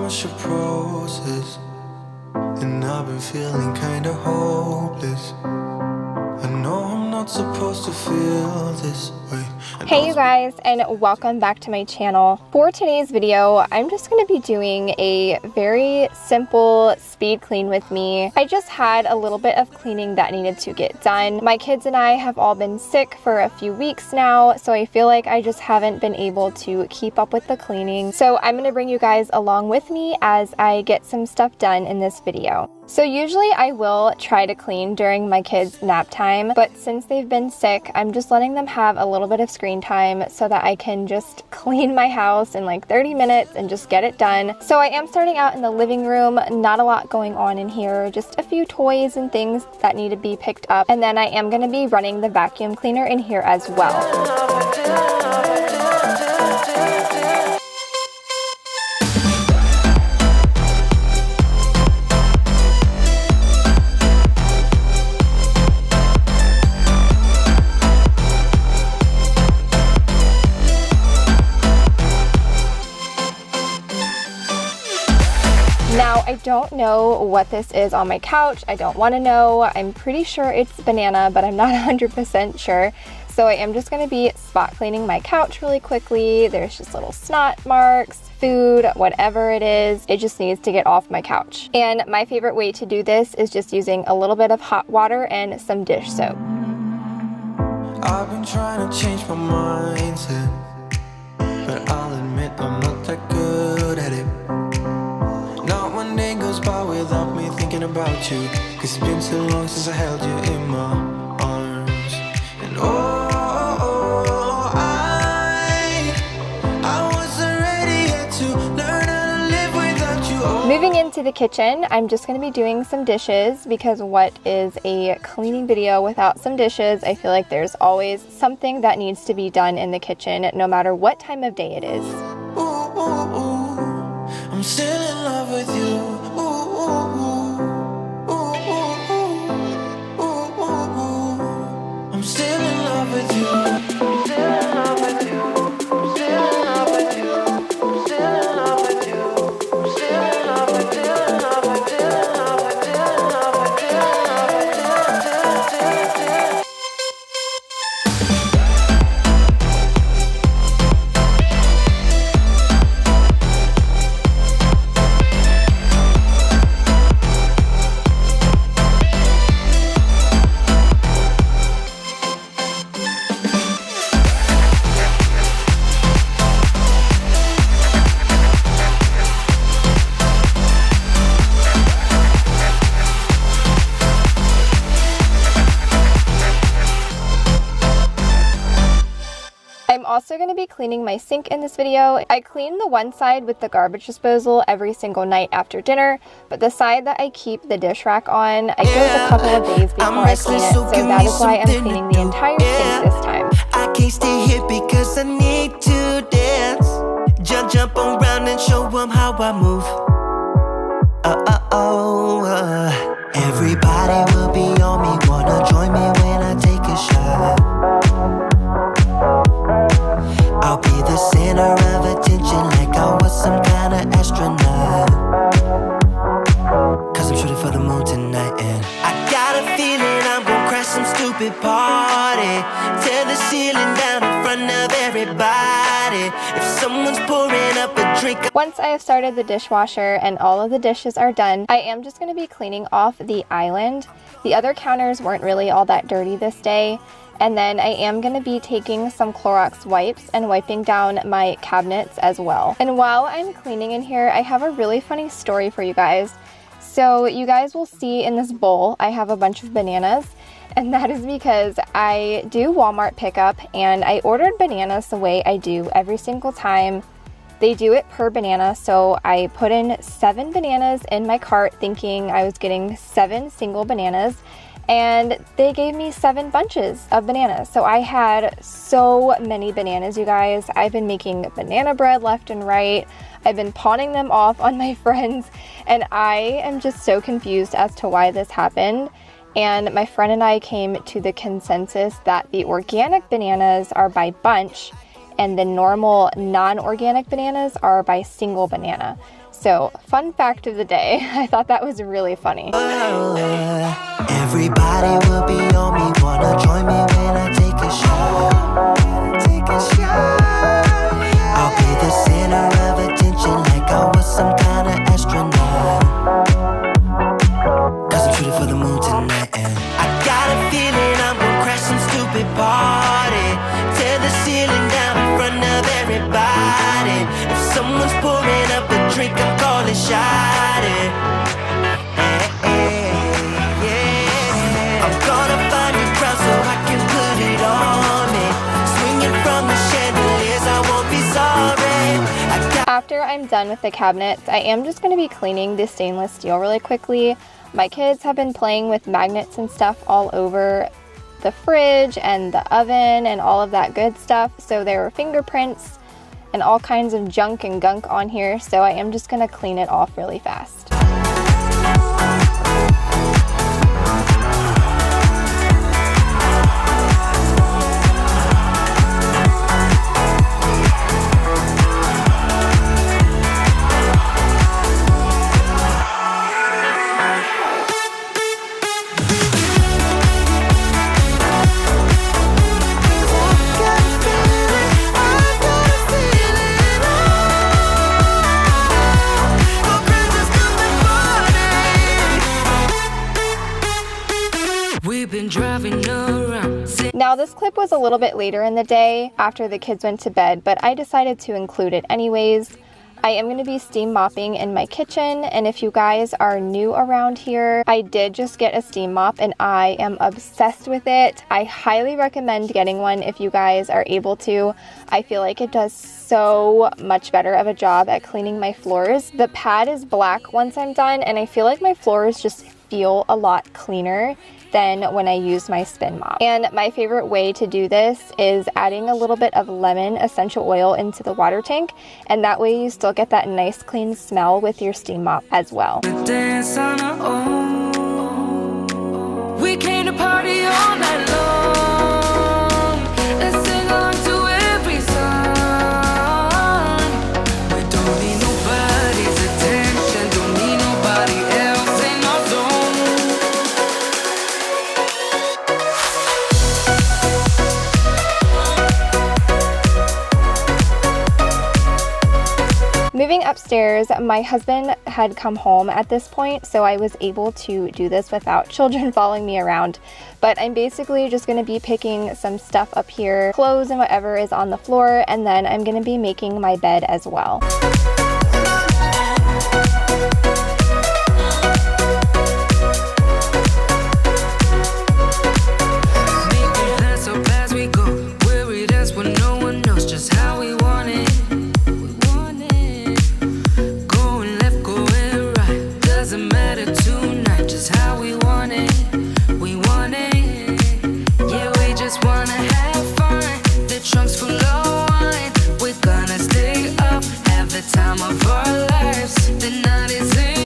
rush of process, and I've been feeling kinda hopeless. I know I'm not supposed to feel this way. Hey you guys, and welcome back to my channel. For today's video, I'm just going to be doing a very simple speed clean with me. I just had a little bit of cleaning that needed to get done. My kids and I have all been sick for a few weeks now, so I feel like I just haven't been able to keep up with the cleaning. So I'm going to bring you guys along with me as I get some stuff done in this video. So usually I will try to clean during my kids' nap time, but since they've been sick, I'm just letting them have a little bit of screen time so that I can just clean my house in like 30 minutes and just get it done. So I am starting out in the living room, not a lot going on in here, just a few toys and things that need to be picked up. And then I am going to be running the vacuum cleaner in here as well. Now, I don't know what this is on my couch. I don't want to know. I'm pretty sure it's banana, but I'm not 100% sure. So I am just going to be spot cleaning my couch really quickly. There's just little snot marks, food, whatever it is. It just needs to get off my couch. And my favorite way to do this is just using a little bit of hot water and some dish soap. I've been trying to change my mindset, but I'll admit I'm not that good at it. Not one day goes by without me thinking about you, 'cause it's been so long since I held you in my arms. And I wasn't ready yet to learn how to live without you. Moving into the kitchen, I'm just going to be doing some dishes, because what is a cleaning video without some dishes? I feel like there's always something that needs to be done in the kitchen, no matter what time of day it is. I'm still in love with you. I'm still in love with you. Still in love with you. Still in love with you. Still in love with you. Still in love with you. Still in love with you. Still in love with you. I'm also going to be cleaning my sink in this video. I clean the one side with the garbage disposal every single night after dinner, but the side that I keep the dish rack on, I give it a couple of days before I clean it, so that is why I'm cleaning the entire sink this time. I can't stay here because I need to dance. Jump around and show them how I move. Everybody will be on me, wanna join me when I take a shot. I'll be the center of attention, like I was some kind of astronaut. 'Cause I'm shooting for the moon tonight, and I got a feeling I'm gonna crash some stupid party. Tear the ceiling down in front of everybody. If someone's pouring up a drink. Once I have started the dishwasher and all of the dishes are done, I am just going to be cleaning off the island. The other counters weren't really all that dirty this day. And then I am going to be taking some Clorox wipes and wiping down my cabinets as well. And while I'm cleaning in here, I have a really funny story for you guys. So you guys will see in this bowl, I have a bunch of bananas. And that is because I do Walmart pickup, and I ordered bananas the way I do every single time. They do it per banana, so I put in 7 bananas in my cart thinking I was getting 7 single bananas. And they gave me 7 bunches of bananas. So I had so many bananas, you guys. I've been making banana bread left and right. I've been pawning them off on my friends, and I am just so confused as to why this happened. And my friend and I came to the consensus that the organic bananas are by bunch and the normal non-organic bananas are by single banana. So, fun fact of the day, I thought that was really funny. Everybody will be on me, wanna join me when I take a shot. I'll be the center of attention like I was some kind of astronaut. Cause I'm shooting for the moon tonight and I got a feeling I'm gonna crash some stupid party. Tear the ceiling down in front of everybody. If someone's pouring up a drink, I'm calling shot it. I'm gonna find a crowd so I can put it on me. Swinging from the chandeliers, I won't be sorry. After I'm done with the cabinets, I am just going to be cleaning the stainless steel really quickly. My kids have been playing with magnets and stuff all over the fridge and the oven and all of that good stuff. So there were fingerprints and all kinds of junk and gunk on here. So I am just going to clean it off really fast. Now this clip was a little bit later in the day after the kids went to bed, but I decided to include it anyways. I am going to be steam mopping in my kitchen, and if you guys are new around here, I did just get a steam mop and I am obsessed with it. I highly recommend getting one if you guys are able to. I feel like it does so much better of a job at cleaning my floors. The pad is black once I'm done, and I feel like my floors just feel a lot cleaner than when I use my spin mop. And my favorite way to do this is adding a little bit of lemon essential oil into the water tank, and that way you still get that nice clean smell with your steam mop as well. Dance on our own. We came to party all night long and sing along to every song. We don't need nobody's attention, don't need nobody else in our zone. Moving upstairs, my husband had come home at this point, so I was able to do this without children following me around. But I'm basically just going to be picking some stuff up here, clothes and whatever is on the floor, and then I'm going to be making my bed as well.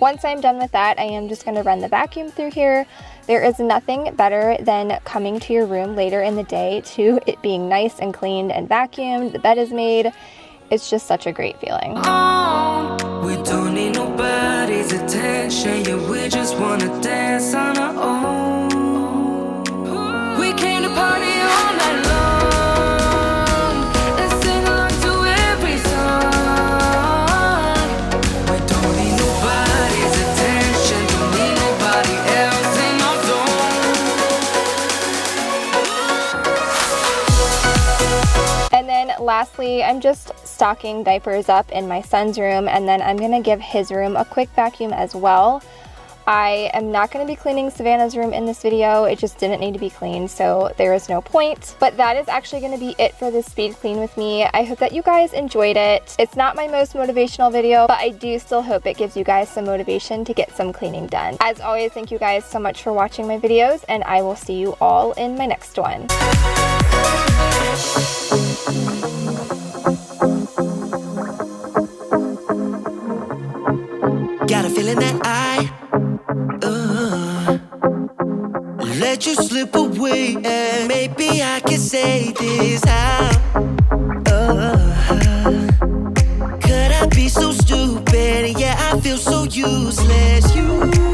Once I'm done with that, I am just going to run the vacuum through here. There is nothing better than coming to your room later in the day to it being nice and cleaned and vacuumed, the bed is made. It's just such a great feeling. We don't need nobody's attention, yeah, we just wanna dance on our own. We came to party all night long and sing along to every song. We don't need nobody's attention, don't need nobody else in our zone. And then lastly, I'm just stocking diapers up in my son's room, and then I'm gonna give his room a quick vacuum as well. I am not going to be cleaning Savannah's room in this video. It just didn't need to be cleaned, so there is no point. But that is actually going to be it for this speed clean with me. I hope that you guys enjoyed it. It's not my most motivational video, but I do still hope it gives you guys some motivation to get some cleaning done. As always, thank you guys so much for watching my videos, and I will see you all in my next one. Got a feeling that I let you slip away, and maybe I can say this out. Could I be so stupid? Yeah, so useless. You